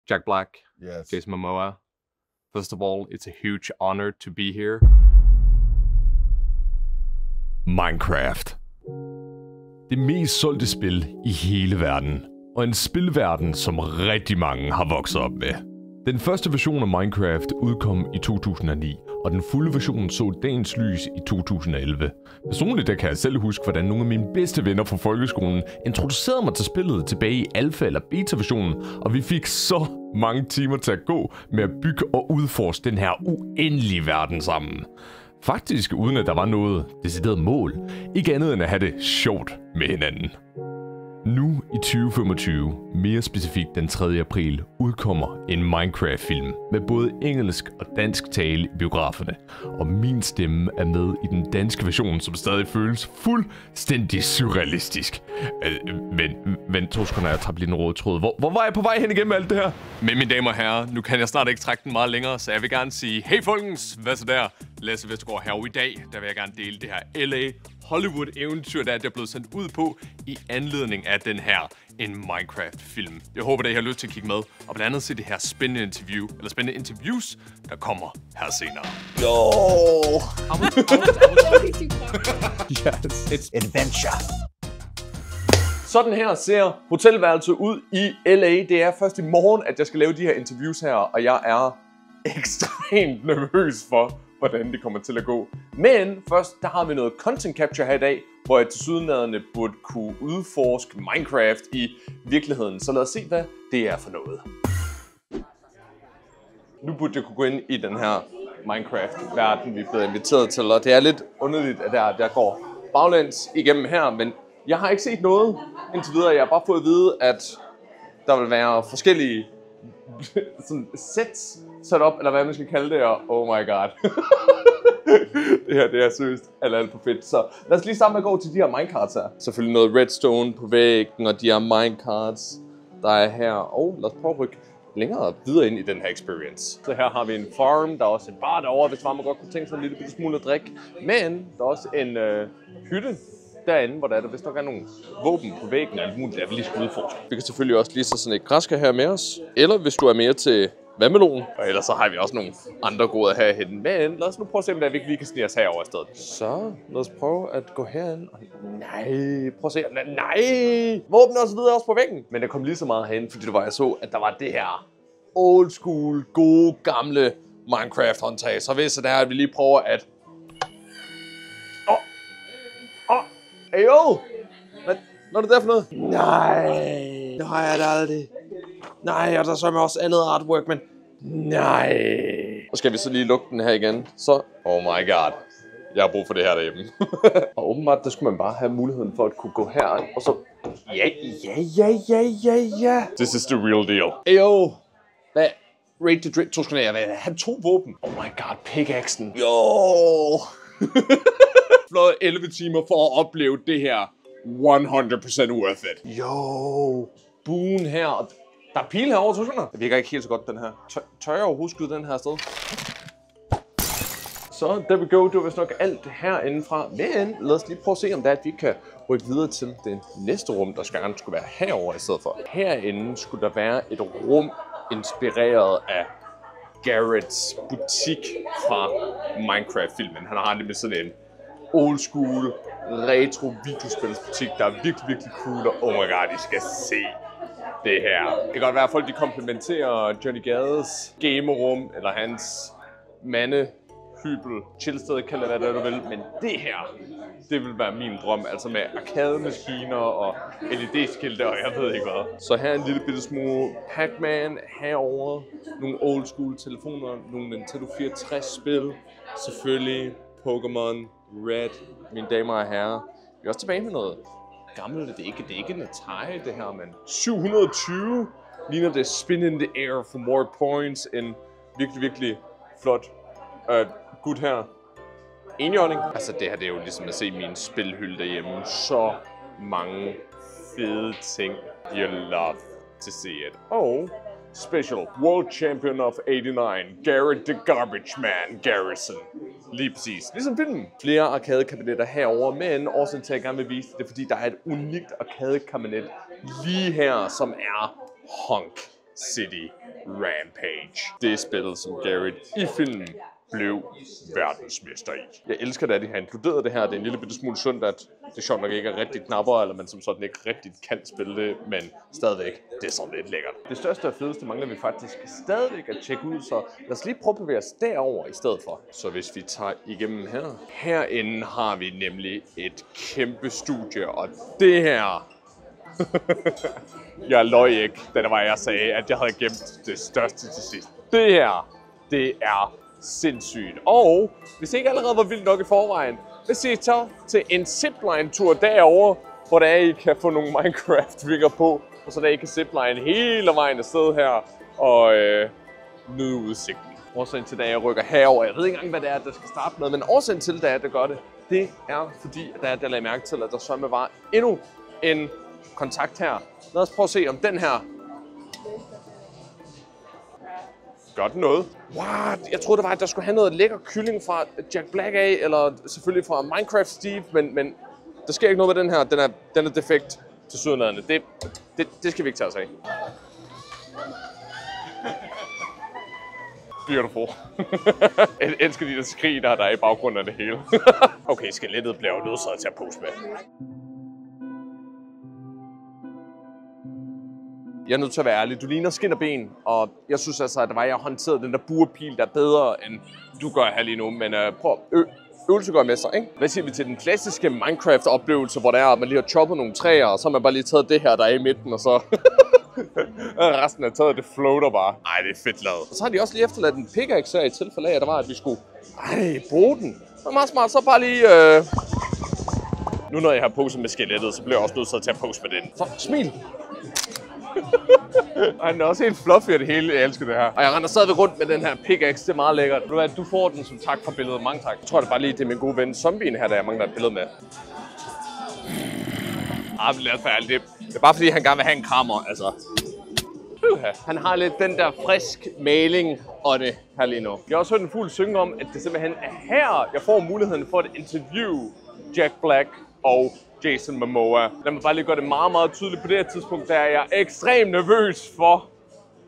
Jack Black, Yes. Jason Momoa. First of all, it's a huge honor to be here. Minecraft. Det mest solgte spil i hele verden. Og en spilverden, som rigtig mange har vokset op med. Den første version af Minecraft udkom i 2009, og den fulde version så dagens lys i 2011. Personligt der kan jeg selv huske, hvordan nogle af mine bedste venner fra folkeskolen introducerede mig til spillet tilbage i alfa- eller beta-versionen, og vi fik så mange timer til at gå med at bygge og udforske den her uendelige verden sammen. Faktisk uden at der var noget decideret mål, ikke andet end at have det sjovt med hinanden. Nu i 2025, mere specifikt den 3. april, udkommer en Minecraft-film med både engelsk og dansk tale i biograferne. Og min stemme er med i den danske version, som stadig føles fuldstændig surrealistisk. Men 2 sekunder, jeg tabte lige en rød tråd. Hvor var jeg på vej hen igennem alt det her? Men mine damer og herrer, nu kan jeg snart ikke trække den meget længere, så jeg vil gerne sige, hey folkens, hvad så der? Lasse Vestergaard her, og i dag, der vil jeg gerne dele det her LA Hollywood-eventyr, der er blevet sendt ud på i anledning af den her en Minecraft-film. Jeg håber, at I har lyst til at kigge med, og blandt andet se det her spændende interviews, der kommer her senere. Yes, it's adventure. Sådan her ser hotelværelset ud i LA. Det er først i morgen, at jeg skal lave de her interviews her, og jeg er ekstremt nervøs for, hvordan det kommer til at gå. Men først, der har vi noget content capture her i dag, hvor jeg tilsyneladende burde kunne udforske Minecraft i virkeligheden. Så lad os se, hvad det er for noget. Nu burde jeg kunne gå ind i den her Minecraft-verden, vi er blevet inviteret til, og det er lidt underligt, at der går baglæns igennem her, men jeg har ikke set noget indtil videre. Jeg har bare fået at vide, at der vil være forskellige sådan sets sat op, eller hvad man skal kalde det, og oh my god. Det her, det er seriøst alt for fedt. Så lad os lige starte med at gå til de her minecarts her. Selvfølgelig noget redstone på væggen, og de her minecarts, der er her. Og lad os prøve at rykke længere videre ind i den her experience. Så her har vi en farm, der er også en bar derovre, hvis man godt kunne tænke sig en lille bitte smule at drikke. Men der er også en hytte derinde, hvor der er vist nok er nogle våben på væggen, og alt muligt, der vi lige skal udforske. Vi kan selvfølgelig også lige så sådan et græskar her med os, eller hvis du er mere til vandmelon, og ellers så har vi også nogle andre goder herhen. Men lad os nu prøve at se, om der vi kan snige os herover i stedet. Så lad os prøve at gå herind. Nej, prøv at se. Nej! Våben og så videre også på væggen. Men der kom lige så meget herhen, fordi det var jeg så, at der var det her old school, gode, gamle Minecraft håndtag. Så hvis det er, at vi lige prøver at... Ayo! Hvad er det der for noget? Nej, det har jeg da aldrig. Nej, og der er så også andet artwork, men nej. Og skal vi så lige lukke den her igen? Så, oh my god. Jeg har brug for det her derhjemme. Og åbenbart, der skulle man bare have muligheden for at kunne gå her, og så... Ja. This is the real deal. Ayo! Hvad? Rate the drink. 2 sekunder, jeg vil have 2 våben. Oh my god, pickaxen. Jo! Fløjet 11 timer for at opleve det her 100% worth it. Jo, buen her. Der er pile herovre, 2 sekunder. Det virker ikke helt så godt, den her. Tør jeg overhovedet skyde den her sted? Så, there we go. Det var vist nok alt herindefra. Men lad os lige prøve at se, om det er, at vi kan rykke videre til det næste rum, der skulle være herover i stedet for. Herinde skulle der være et rum inspireret af Garretts butik fra Minecraft-filmen. Han har nemlig sådan en old school, retro videospilsbutik, der er virkelig, virkelig cool, og oh my god, I skal se det her. Det kan godt være, at folk de komplementerer Johnny Gades gamerum, eller hans mandehybel, chillsted, kald det hvad du vil, men det her, det vil være min drøm, altså med arcade-maskiner og LED-skilte, og jeg ved ikke hvad. Så her er en lille bitte smule Pac-Man, herover nogle old school telefoner, nogle Nintendo 64-spil, selvfølgelig Pokémon Red, mine damer og herrer. Vi er også tilbage med noget gammelt. Det er ikke Natalie, det her, men 720 ligner det spin in the air for more points. En virkelig, virkelig flot gut her. Enhjørning. Altså det her, det er jo ligesom at se min spilhylde derhjemme. Så mange fede ting. You love to see it. Og special World Champion of 89, Garrett the Garbage Man Garrison. Lige præcis. Ligesom filmen. Flere arcade-kabinetter herover, men årsagen til at jeg gerne vil vise det, fordi der er et unikt arcade-kabinet lige her, som er Honk City Rampage. Det er spillet, som Jared i filmen blev verdensmester i. Jeg elsker det, at de har inkluderet det her. Det er en lille bitte smule synd, at det sjovt nok ikke er rigtig knapper, eller man som sådan ikke rigtig kan spille det, men stadigvæk, det er sådan lidt lækkert. Det største og fedeste mangler vi faktisk stadigvæk at tjekke ud, så lad os lige prøve at bevæge os derover i stedet for. Så hvis vi tager igennem her. Herinde har vi nemlig et kæmpe studie, og det her... Jeg løj ikke, da det var, jeg sagde, at jeg havde gemt det største til sidst. Det her, det er sindssygt. Og hvis ikke allerede var vildt nok i forvejen, hvis I tager til en zipline-tur derovre, hvor der I kan få nogle Minecraft-vigger på, og så der I kan zipline hele vejen afsted her og nyde udsigten. Årsagen til, at jeg rykker herover, jeg ved ikke engang, hvad det er, der skal starte med, men årsagen til, at jeg gør det, det er fordi, at jeg lagde mærke til, at der så var endnu en kontakt her. Lad os prøve at se, om den her gør den noget. What? Jeg troede, det var, at der skulle have noget lækker kylling fra Jack Black af, eller selvfølgelig fra Minecraft Steve, men der sker ikke noget med den her. Den er defekt til sydenladende. Det skal vi ikke tage os af. Beautiful. Jeg elsker de der skrig, der er i baggrunden af det hele. Okay, skelettet bliver jo nødt til at pose med. Jeg er nødt til at være ærlig. Du ligner skin og ben, og jeg synes altså, at jeg håndterede den der burpil, der er bedre, end du gør her lige nu. Men prøv øvelse gør mester, ikke? Hvad siger vi til den klassiske Minecraft-oplevelse, hvor der er, at man lige har choppet nogle træer, og så har man bare lige taget det her, der er i midten, og så resten af taget, det floater bare. Ej, det er fedt lavet. Og så har de også lige efterladt en pickaxe her i tilfælde af, at der var, at vi skulle bruge den. Det var meget smart, så bare lige... Nu når jeg har poset med skelettet, så bliver jeg også nødt til at pose med den. Så smil! Og den er også helt fluffy af det hele. Jeg elsker det her. Og jeg render stadigvæk rundt med den her pickaxe. Det er meget lækkert. Du får den som tak for billedet. Mange tak. Jeg tror det bare lige, det er min gode ven zombien her, der jeg mangler et billede med. Men lad os være ærlig. Det er bare fordi, han gerne vil have en krammer. Altså. Han har lidt den der frisk maling og det her lige nu. Jeg har også hørt en fugl synge om, at det simpelthen er her, jeg får muligheden for at interviewe Jack Black og Jason Momoa. Lad mig bare lige gøre det meget, meget tydeligt. På det her tidspunkt, der er jeg ekstremt nervøs for,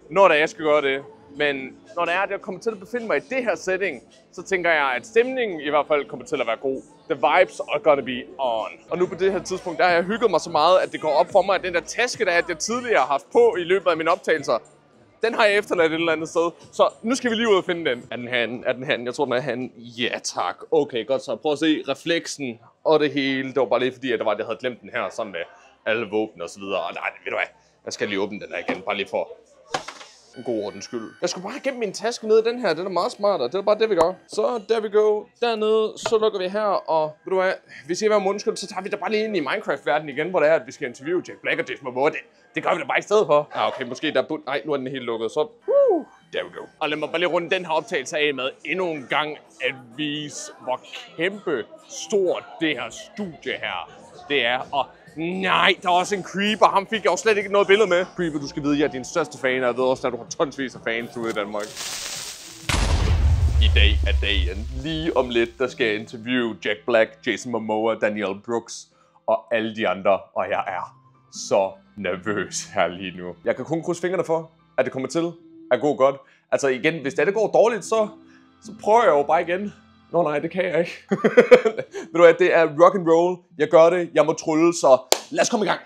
når jeg skal gøre det. Men når det er, at jeg kommer til at befinde mig i det her setting, så tænker jeg, at stemningen i hvert fald kommer til at være god. The vibes are gonna be on. Og nu på det her tidspunkt, der har jeg hygget mig så meget, at det går op for mig, at den der taske, der er, at jeg tidligere har haft på i løbet af mine optagelser, den har jeg efterladt et eller andet sted. Så nu skal vi lige ud og finde den. Er den han? Er den han? Jeg tror, den er han. Ja, tak. Okay, godt så. Prøv at se refleksen og det hele. Det var bare lige fordi, at jeg havde glemt den her sammen med alle våben og så videre. Og nej, ved du hvad? Jeg skal lige åbne den her igen, bare lige for en god ordens skyld. Jeg skulle bare have gemt min taske ned i den her. Den er meget smartere. Det er bare det, vi gør. Så der vi go. Dernede, så lukker vi her. Og ved du hvad? Hvis I vil være undskyld, så tager vi da bare lige ind i Minecraft-verdenen igen, hvor det er, at vi skal interviewe Jack Black og Jason Momoa. Det gør vi da bare i stedet for. Okay, måske der nej, nu er den helt lukket. Så there we go. Og lad mig bare lige runde den her optagelse af med endnu en gang at vise, hvor kæmpe stort det her studie her det er. Og nej, der er også en creeper. Ham fik jeg jo slet ikke noget billede med. Creeper, du skal vide, at jeg er din største fan, og jeg ved også, at du har tonsvis af fans ude i Danmark. I dag er dagen. Lige om lidt, der skal jeg interviewe Jack Black, Jason Momoa, Danielle Brooks og alle de andre. Og jeg er så nervøs her lige nu. Jeg kan kun krydse fingrene for, at det kommer til at gå godt. Altså igen, hvis det går dårligt, så prøver jeg jo bare igen. Nå nej, det kan jeg ikke. Ved du hvad, det er rock and roll. Jeg gør det, jeg må trylle, så lad os komme i gang.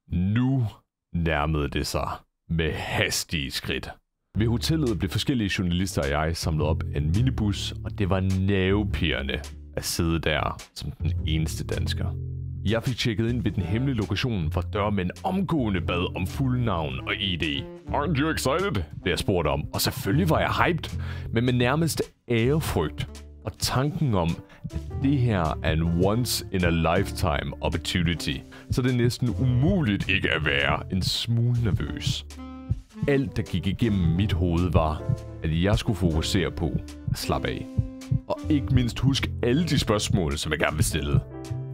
Nu nærmede det sig med hastige skridt. Ved hotellet blev forskellige journalister og jeg samlet op en minibus, og det var nervepirrende at sidde der som den eneste dansker. Jeg fik tjekket ind ved den hemmelige lokation, hvor dørmænd omgående bad om fuld navn og ID. Aren't you excited? Det jeg spurgte om, og selvfølgelig var jeg hyped, men med nærmest ærefrygt. Og tanken om, at det her er en once-in-a-lifetime opportunity, så det er næsten umuligt ikke at være en smule nervøs. Alt, der gik igennem mit hoved, var, at jeg skulle fokusere på at slappe af. Og ikke mindst huske alle de spørgsmål, som jeg gerne vil stille.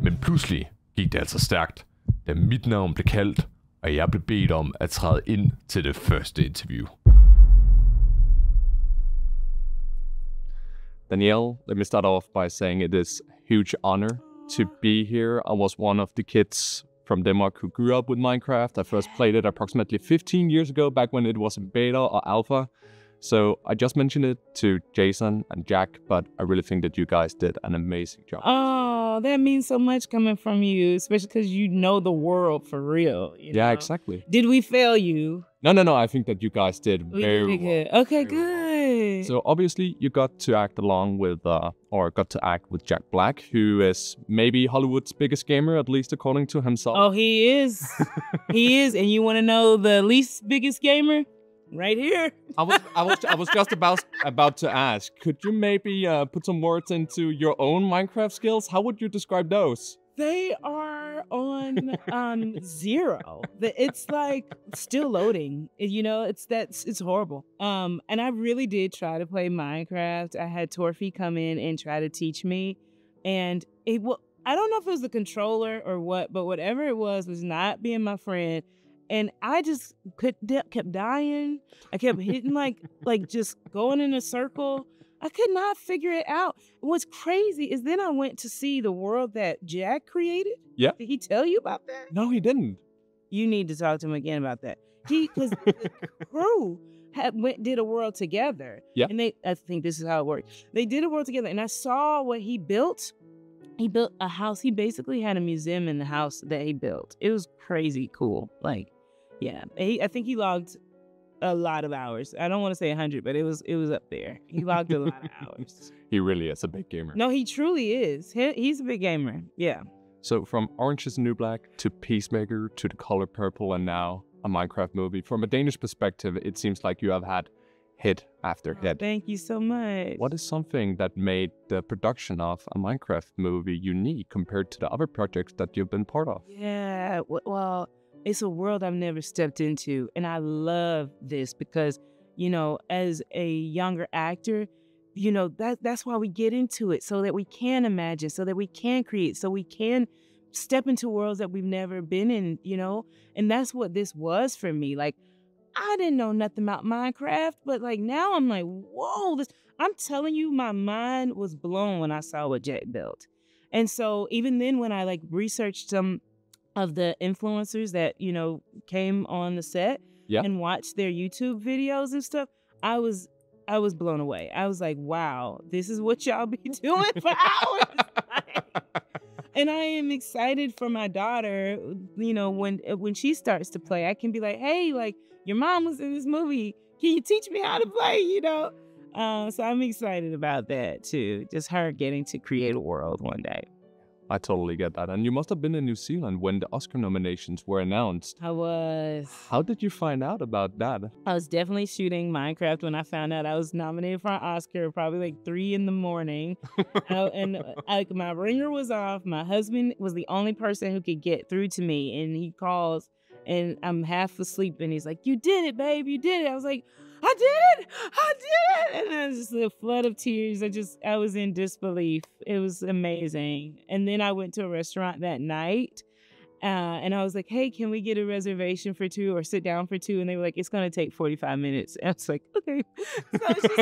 Men pludselig gik det altså stærkt, da mit navn blev kaldt, og jeg blev bedt om at træde ind til det første interview. Danielle, let me start off by saying it is a huge honor to be here. I was one of the kids from Denmark who grew up with Minecraft. I first played it approximately 15 years ago, back when it was in beta or alpha. So I just mentioned it to Jason and Jack, but I really think that you guys did an amazing job. Oh, that means so much coming from you, especially because you know the world for real. Yeah, exactly. Did we fail you? No. I think that you guys did very well. Good. Okay, good. So obviously you got to act along with, or got to act with Jack Black, who is maybe Hollywood's biggest gamer, at least according to himself. Oh, he is. He is. And you want to know the least biggest gamer? Right here. I was just about to ask. Could you maybe put some words into your own Minecraft skills? How would you describe those? They are on 0. It's like still loading. It's horrible. And I really did try to play Minecraft. I had Torfy come in and try to teach me, and I don't know if it was the controller or what, but whatever it was not being my friend. And I just kept dying. I kept hitting like just going in a circle. I could not figure it out. What's crazy is then I went to see the world that Jack created. Yeah. Did he tell you about that? No, he didn't. You need to talk to him again about that. Because the crew did a world together. Yeah. And I think this is how it worked. They did a world together, and I saw what he built. He built a house. He basically had a museum in the house that he built. It was crazy cool. Yeah. I think he logged a lot of hours. I don't want to say 100, but it was up there. He logged a lot of hours. He really is a big gamer. No, he truly is. He's a big gamer. Yeah. So from Orange is the New Black to Peacemaker to The Color Purple and now a Minecraft movie. From a Danish perspective, it seems like you have had hit after hit. Thank you so much. What is something that made the production of a Minecraft movie unique compared to the other projects that you've been part of? Yeah, well, it's a world I've never stepped into, and I love this because, as a younger actor, that's why we get into it, so that we can imagine, so that we can create, so we can step into worlds that we've never been in, and that's what this was for me. I didn't know nothing about Minecraft, but now I'm like, whoa, I'm telling you, my mind was blown when I saw what Jack built. And so even then when I researched some of the influencers that, came on the set and watched their YouTube videos and stuff, I was blown away. I was like, wow, this is what y'all be doing for hours. And I am excited for my daughter, when she starts to play, I can be like, hey, your mom was in this movie. Can you teach me how to play, So I'm excited about that too. Just her getting to create a world one day. I totally get that. And you must have been in New Zealand when the Oscar nominations were announced. I was. How did you find out about that? I was definitely shooting Minecraft when I found out I was nominated for an Oscar, probably 3 in the morning. My ringer was off. My husband was the only person who could get through to me. And he calls and I'm half asleep and he's like, you did it, babe. You did it. I was like, I did it! And then just a flood of tears. I was in disbelief. It was amazing. And then I went to a restaurant that night and I was like, hey, can we get a reservation for 2 or sit down for 2? And they were like, it's going to take 45 minutes. And I was like, okay. So it's just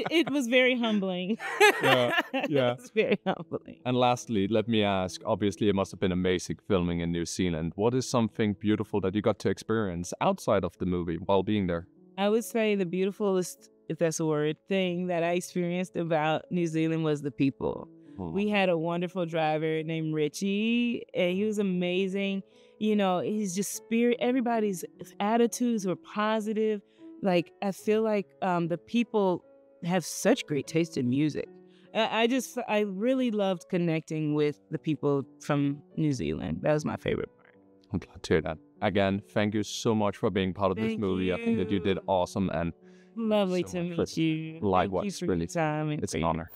it was very humbling. Yeah. It was very humbling. And lastly, let me ask, obviously it must have been amazing filming in New Zealand. What is something beautiful that you got to experience outside of the movie while being there? I would say the beautifulest, if that's a word, thing that I experienced about New Zealand was the people. We had a wonderful driver named Richie, and he was amazing. He's just spirit. Everybody's attitudes were positive. I feel like the people have such great taste in music. I really loved connecting with the people from New Zealand. That was my favorite part. I'm glad to hear that. Again, thank you so much for being part of this movie. I think that you did awesome and lovely to meet you. Likewise, thank you for really. Your time. It's an honor.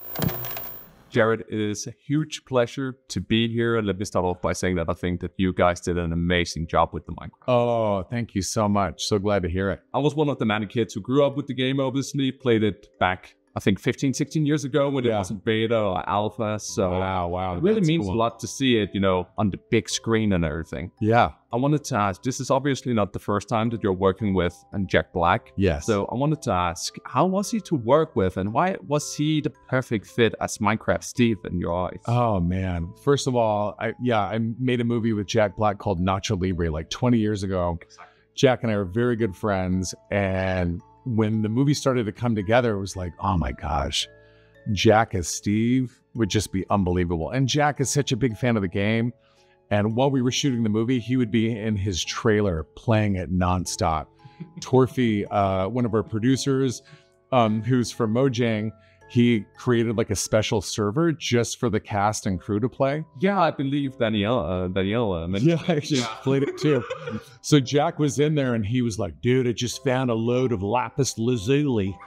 Jared, it is a huge pleasure to be here. Let me start off by saying that I think that you guys did an amazing job with the Minecraft. Oh, thank you so much. So glad to hear it. I was one of the many kids who grew up with the game, obviously, played it back I think 15, 16 years ago when it was in beta or alpha. So wow, it really means a lot to see it, on the big screen and everything. Yeah. I wanted to ask, this is obviously not the first time that you're working with Jack Black. Yes. So I wanted to ask, how was he to work with and why was he the perfect fit as Minecraft Steve in your eyes? Oh man. First of all, I made a movie with Jack Black called Nacho Libre like 20 years ago. Jack and I are very good friends, and when the movie started to come together, it was like, oh my gosh, Jack as Steve would just be unbelievable. And Jack is such a big fan of the game. And while we were shooting the movie, he would be in his trailer playing it nonstop. Torfi, one of our producers, who's from Mojang, he created like a special server just for the cast and crew to play. Yeah, I believe Danielle mentioned. Yeah, she played it too. So Jack was in there and he was like, dude, I just found a load of lapis lazuli.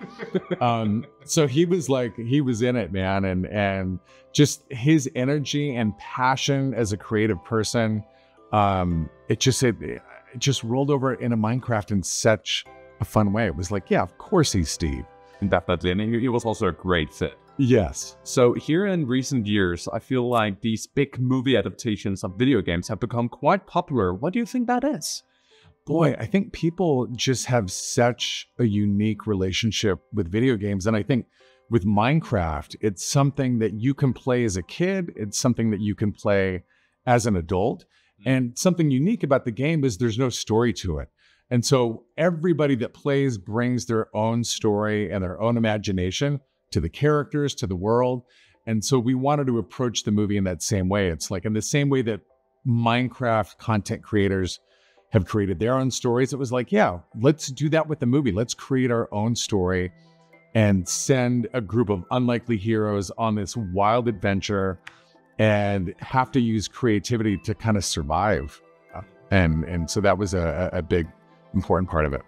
So he was in it, man. And just his energy and passion as a creative person, it just rolled over into Minecraft in such a fun way. It was like, yeah, of course he's Steve. Definitely, and he was also a great fit. Yes. So here in recent years, I feel like these big movie adaptations of video games have become quite popular. What do you think that is? Boy, I think people just have such a unique relationship with video games. And I think with Minecraft, it's something that you can play as a kid. It's something that you can play as an adult. And something unique about the game is there's no story to it. And so everybody that plays brings their own story and their own imagination to the characters, to the world. And so we wanted to approach the movie in that same way. It's like in the same way that Minecraft content creators have created their own stories. It was like, yeah, let's do that with the movie. Let's create our own story and send a group of unlikely heroes on this wild adventure and have to use creativity to kind of survive. And so that was a big important part of it.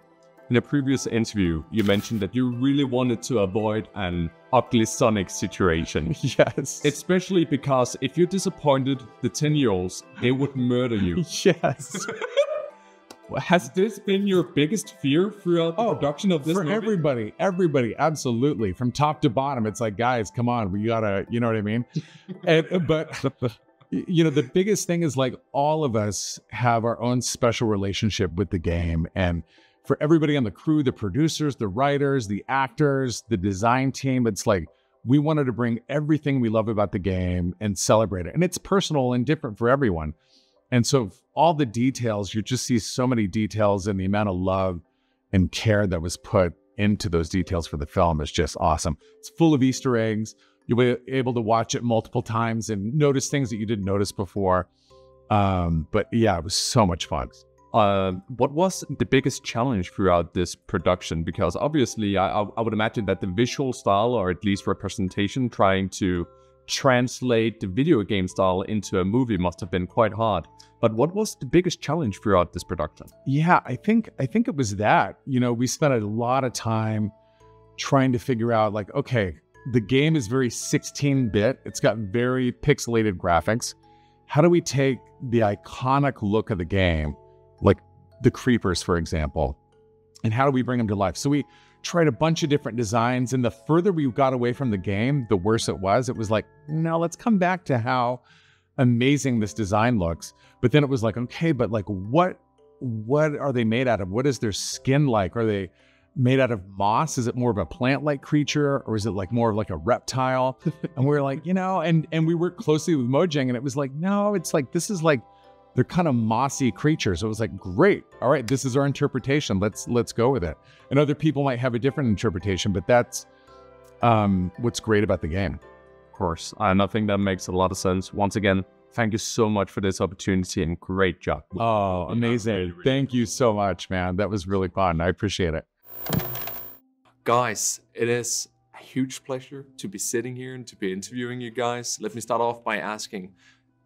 In a previous interview, you mentioned that you really wanted to avoid an ugly Sonic situation. Yes. Especially because if you disappointed the 10-year-olds, they would murder you. Yes. Has this been your biggest fear throughout the production of this movie? Everybody, absolutely. From top to bottom, it's like, guys, come on, we gotta, you know what I mean? But the biggest thing is like all of us have our own special relationship with the game. And for everybody on the crew, the producers, the writers, the actors, the design team, it's like we wanted to bring everything we love about the game and celebrate it. And it's personal and different for everyone. And so all the details, you just see so many details, and the amount of love and care that was put into those details for the film is just awesome. It's full of Easter eggs. You'll be able to watch it multiple times and notice things that you didn't notice before. But yeah, it was so much fun. What was the biggest challenge throughout this production? Because obviously I would imagine that the visual style, or at least representation, trying to translate the video game style into a movie must have been quite hard. But what was the biggest challenge throughout this production? Yeah, I think it was that. We spent a lot of time trying to figure out like, okay, the game is very 16-bit. It's got very pixelated graphics. How do we take the iconic look of the game, like the creepers, for example, and how do we bring them to life? So we tried a bunch of different designs, and the further we got away from the game, the worse it was. It was like, no, let's come back to how amazing this design looks. But then it was like, okay, but like what are they made out of? What is their skin like? Are they made out of moss? Is it more of a plant-like creature, or is it like more of like a reptile? And we were like, and we worked closely with Mojang, and it was like, no, it's like, this is like, they're kind of mossy creatures. So it was like, great. All right, this is our interpretation. Let's go with it. And other people might have a different interpretation, but that's what's great about the game. Of course, and I think that makes a lot of sense. Once again, thank you so much for this opportunity and great job. Oh, amazing. Thank you so much, man. That was really fun. I appreciate it. Guys, it is a huge pleasure to be sitting here and to be interviewing you guys. Let me start off by asking,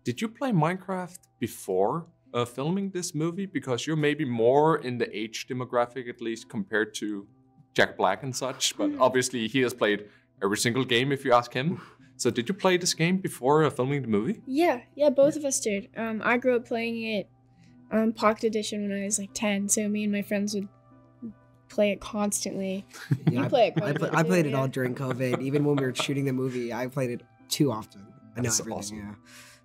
did you play Minecraft before filming this movie? Because you're maybe more in the age demographic, at least compared to Jack Black and such, but obviously he has played every single game if you ask him. So did you play this game before filming the movie? Yeah, both of us did. I grew up playing it Pocket Edition when I was like 10, so me and my friends would play it constantly. Yeah, You play it quite a bit I too, played it yeah. all during COVID. Even when we were shooting the movie, I played it too often. I know That's everything, awesome. yeah.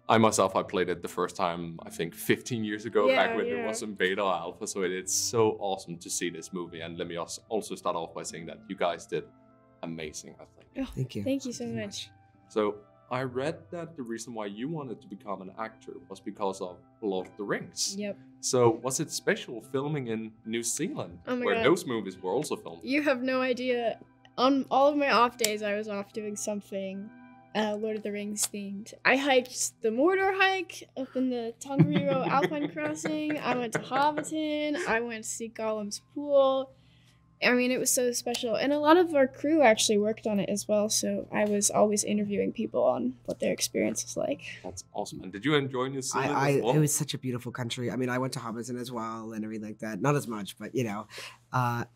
I myself, I played it the first time, I think 15 years ago, Yeah, back when it yeah. was in beta or alpha. So it's so awesome to see this movie. And let me also start off by saying that you guys did amazing, I think. Thank you. Thank you so much. So I read that the reason why you wanted to become an actor was because of Lord of the Rings. Yep. So was it special filming in New Zealand, Oh my where God. those movies were also filmed? You have no idea. On all of my off days, I was off doing something Lord of the Rings themed. I hiked the Mordor hike up in the Tongariro Alpine Crossing. I went to Hobbiton. I went to see Gollum's pool. I mean, it was so special. And a lot of our crew actually worked on it as well. So I was always interviewing people on what their experience was like. That's awesome. And did you enjoy New Zealand as well? It was such a beautiful country. I mean, I went to Hobbiton as well and everything like that. Not as much, but you know.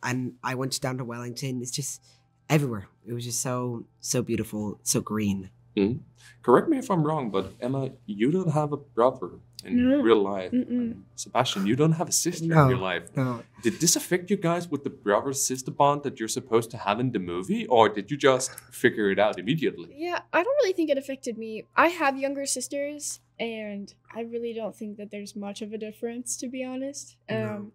And I went down to Wellington. It's just everywhere. It was just so beautiful, so green. Mhm. Correct me if I'm wrong, but Emma, you don't have a brother in No. real life. Mm-mm. And Sebastian, you don't have a sister No. in real life. No, Did this affect you guys with the brother-sister bond that you're supposed to have in the movie, or did you just figure it out immediately? Yeah, I don't really think it affected me. I have younger sisters, and I really don't think that there's much of a difference, to be honest. No.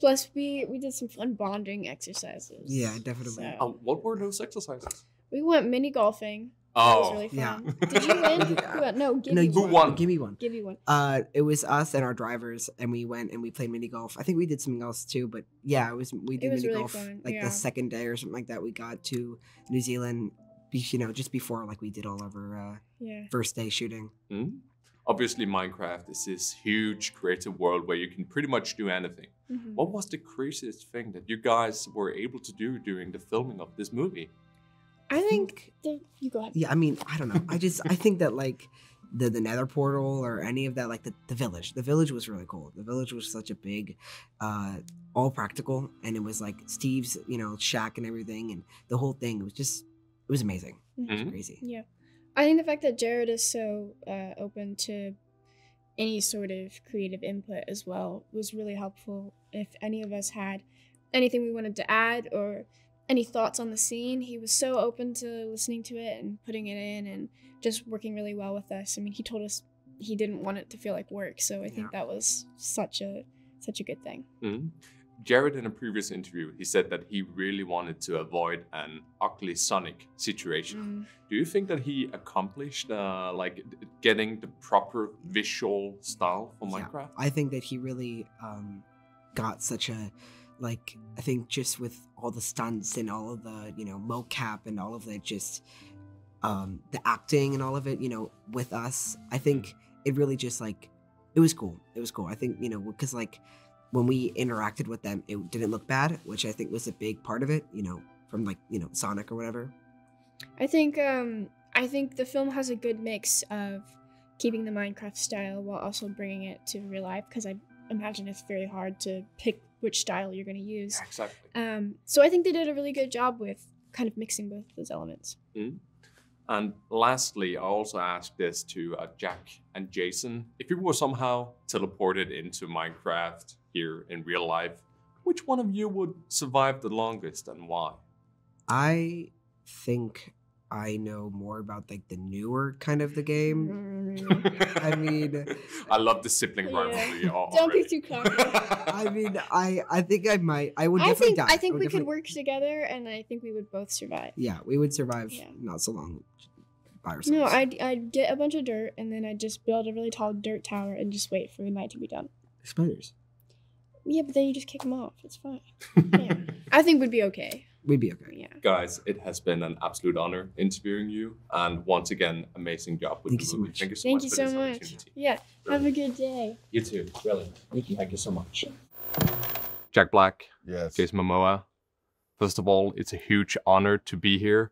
Plus, we did some fun bonding exercises. yeah, definitely. So, What were those exercises? we went mini golfing. That was Oh, really yeah. fun. Did you win? Who won? No, give No, me you one. won? Give me one. Give you one. It was us and our drivers, and we went and we played mini golf. I think we did something else too, but yeah, we did was mini really golf fun, like yeah. the second day or something like that. We got to New Zealand, you know, just before like we did all of our Yeah. first day shooting. Mhm. Obviously, Minecraft is this huge creative world where you can pretty much do anything. Mhm. What was the craziest thing that you guys were able to do during the filming of this movie? I think you go ahead. Yeah, I mean, I don't know. I think that like the Nether portal or any of that, like the village. The village was really cool. The village was such a big, all practical, and it was like Steve's, you know, shack and everything, and the whole thing it was amazing. It was Mhm. crazy. Yeah. I think the fact that Jared is so open to any sort of creative input as well was really helpful. If any of us had anything we wanted to add or any thoughts on the scene, he was so open to listening to it and putting it in and just working really well with us. I mean, he told us he didn't want it to feel like work, so I think that was such a good thing. Mhm. Jared, in a previous interview, he said that he really wanted to avoid an ugly Sonic situation. Do you think that he accomplished like getting the proper visual style for Yeah, Minecraft? I think that he really got such a like I think just with all the stunts and all of the, you know, mocap and all of the just the acting and all of it, you know, with us, I think it really just like it was cool. It was cool. I think, you know, because like when we interacted with them, it didn't look bad, which I think was a big part of it, you know, from like, you know, Sonic or whatever. I think the film has a good mix of keeping the Minecraft style while also bringing it to real life, because I imagine it's very hard to pick which style you're going to use. Exactly. So I think they did a really good job with kind of mixing both of those elements. And lastly, I also asked this to Jack and Jason. If you were somehow teleported into Minecraft here in real life, which one of you would survive the longest and why? I think I know more about like the newer kind of the game. I mean, I love the sibling Yeah. rivalry. Don't be too cocky. I mean, I think I might. I would I definitely think die. I think would we could definitely- work together, and I think we would both survive. Yeah, we would survive Yeah. not so long by ourselves. No, I'd get a bunch of dirt, and then I'd just build a really tall dirt tower and just wait for the night to be done. Spiders. Yeah, but then you just kick them off. It's fine. Yeah. I think we'd be okay. We'd be okay. Yeah. Guys, it has been an absolute honor interviewing you. And once again, amazing job with Thank the you so movie. much. Thank you so Thank much you for so this much. opportunity. Yeah. Have a good day. You too. Brilliant. Thank you. Thank you so much. Jack Black, Yes. Jason Momoa. First of all, it's a huge honor to be here.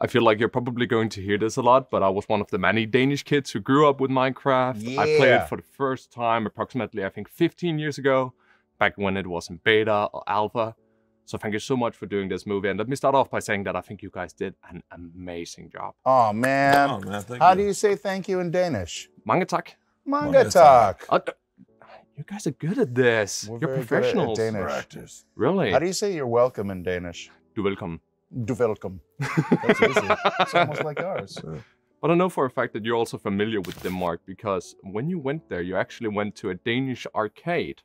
I feel like you're probably going to hear this a lot, but I was one of the many Danish kids who grew up with Minecraft. I played Yeah. it for the first time approximately, I think, 15 years ago, back when it was in beta or alpha. So thank you so much for doing this movie. And let me start off by saying that I think you guys did an amazing job. Oh man. Oh, man, thank How you. do you say thank you in Danish? Mange tak. Manga Manga talk. You guys are good at this. We're You're very professionals. good at Danish. Practice. Really? How do you say you're welcome in Danish? Du velkommen. Du welcome. That's easy. It's almost like ours. But I know for a fact that you're also familiar with Denmark because when you went there, you actually went to a Danish arcade.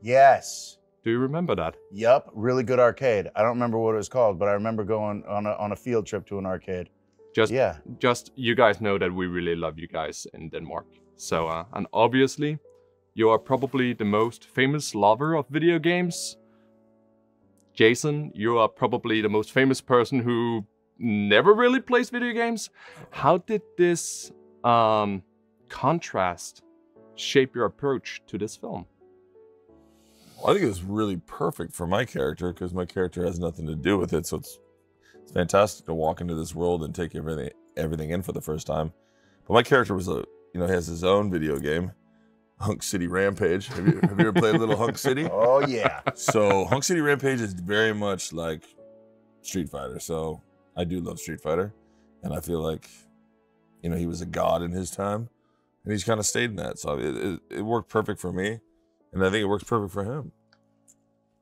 Yes. Do you remember that? Yup. Really good arcade. I don't remember what it was called, but I remember going on a field trip to an arcade. Just you guys know that we really love you guys in Denmark. So, and obviously, you are probably the most famous lover of video games. Jason, you are probably the most famous person who never really plays video games. How did this contrast shape your approach to this film? Well, I think it was really perfect for my character because my character has nothing to do with it. So it's fantastic to walk into this world and take everything in for the first time. But my character was has his own video game, Hunk City Rampage. Have you ever played Little Hunk City? Oh yeah. So Hunk City Rampage is very much like Street Fighter. So I do love Street Fighter, and I feel like, he was a god in his time, and he's kind of stayed in that. So it worked perfect for me, and I think it works perfect for him.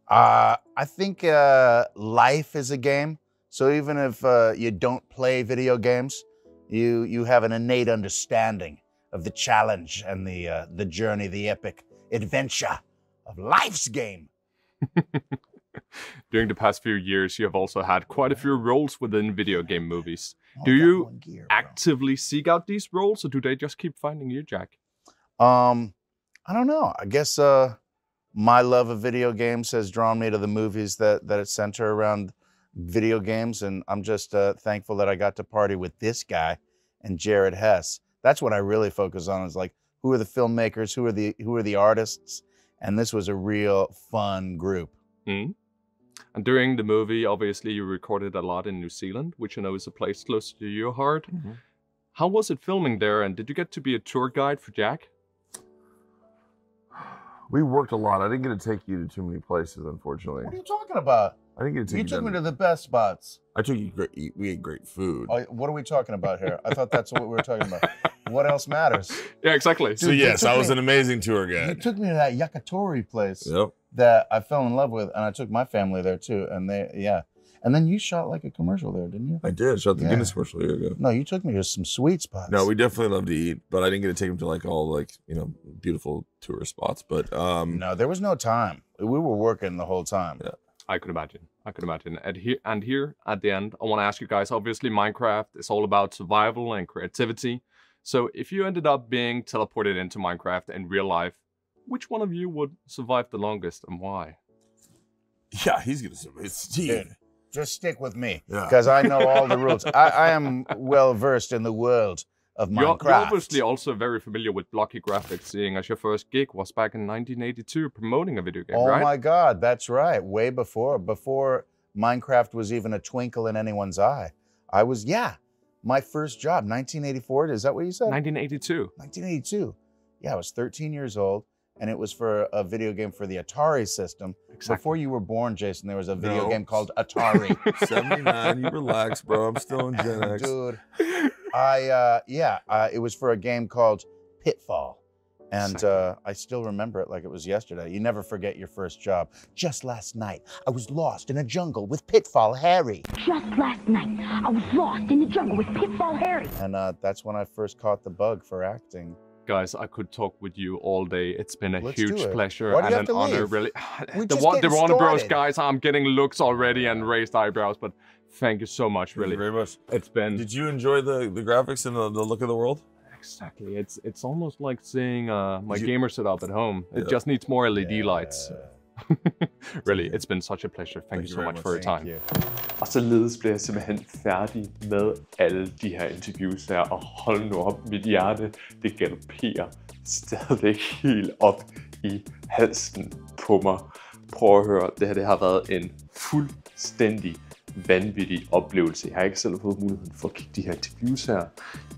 I think life is a game. So even if you don't play video games, you have an innate understanding of the challenge and the journey, the epic adventure of life's game. During the past few years, you have also had quite a few roles within video game movies. Do you actively seek out these roles, or do they just keep finding you, Jack? I don't know. I guess my love of video games has drawn me to the movies that center around video games, and I'm just thankful that I got to party with this guy and Jared Hess. That's what I really focus on, is like, who are the filmmakers, who are the artists, and this was a real fun group. Mm. And during the movie, obviously, you recorded a lot in New Zealand, which I know is a place close to your heart. Mm-hmm. How was it filming there, and did you get to be a tour guide for Jack? We worked a lot. I didn't get to take you to too many places, unfortunately. What are you talking about? I didn't get to take you took me to the best spots. I took you we ate great food. What are we talking about here? I thought that's what we were talking about. What else matters? Yeah, exactly. Dude, so yes, I was an amazing tour guide. You took me to that yakitori place. Yep. That I fell in love with, and I took my family there too. And and then you shot like a commercial there, didn't you? I did. Shot the Guinness commercial a year ago. No, you took me to some sweet spots. No, we definitely love to eat, but I didn't get to take them to like all beautiful tourist spots. But no, there was no time. We were working the whole time. Yeah. I could imagine. And here at the end, I want to ask you guys, obviously Minecraft is all about survival and creativity. So if you ended up being teleported into Minecraft in real life, which one of you would survive the longest and why? Yeah, he's going to survive. It's Steve. Dude, just stick with me, because I know all the rules. I am well versed in the world of Minecraft. You're obviously also very familiar with blocky graphics, seeing as your first gig was back in 1982 promoting a video game, right? Oh my God, that's right. Way before Minecraft was even a twinkle in anyone's eye. I was, my first job, 1984, is that what you said? 1982. 1982. Yeah, I was 13 years old, and it was for a video game for the Atari system. Exactly. Before you were born, Jason, there was a video game called Atari. 79, you relax, bro. I'm still in Gen X. Dude, it was for a game called Pitfall. And I still remember it like it was yesterday. You never forget your first job. Just last night, I was lost in a jungle with Pitfall Harry. Just last night, I was lost in the jungle with Pitfall Harry. And that's when I first caught the bug for acting. Guys, I could talk with you all day. It's been a Let's huge pleasure and an honor, really. The getting Warner Bros. started. Guys, I'm getting looks already and raised eyebrows, but thank you so much, really. Thank you very much. It's been... Did you enjoy the graphics and the look of the world? Exactly. It's almost like seeing my gamer setup at home. It just needs more LED lights. Really, it's been such a pleasure. Thank you so much for your time. Og således blev jeg simpelthen færdig med alle de her interviews her, og hold nu op, mit hjerte, det galopperer stadigvæk helt op i halsen på mig. Prøv at høre, det her det har været en fuldstændig vanvittig oplevelse. Jeg har ikke selv fået muligheden for at kigge de her interviews her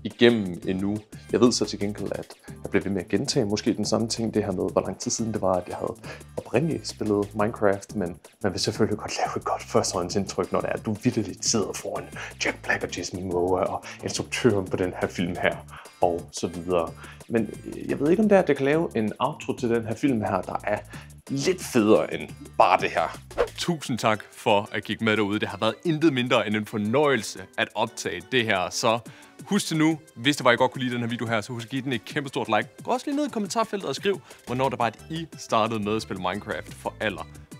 igennem endnu. Jeg ved så til gengæld, at jeg bliver ved med at gentage måske den samme ting, det her med, hvor lang tid siden det var, at jeg havde oprindeligt spillet Minecraft, men man vil selvfølgelig godt lave et godt førstehåndsindtryk, når det er, at du vitterligt sidder foran Jack Black og Jason Momoa og instruktøren på den her film her, og så videre. Men jeg ved ikke, om det er, at jeg kan lave en outro til den her film her, der er lidt federe end bare det her. Tusind tak for at kigge med derude. Det har været intet mindre end en fornøjelse at optage det her. Så husk det nu, hvis det var, I godt kunne lide den her video her, så husk at give den et kæmpe stort like. Gå også lige ned i kommentarfeltet og skriv, hvornår der var, at I startede med at spille Minecraft for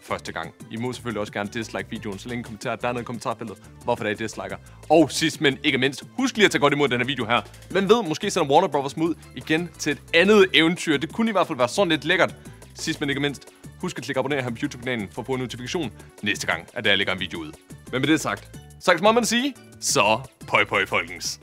første gang. I må selvfølgelig også gerne dislike videoen, så længe kommentarer dernede i kommentarfeltet, hvorfor der er disliker. Og sidst, men ikke mindst, husk lige at tage godt imod den her video her. Men ved, måske sender Warner Bros. Ud igen til et andet eventyr. Det kunne i hvert fald være sådan lidt lækkert. Sidst, men ikke mindst, husk at klikke abonnere her på YouTube-kanalen for at få en notifikation næste gang, at der lægger en video ud. Men med det sagt, så er ikke så meget man at sige, så pøj folkens.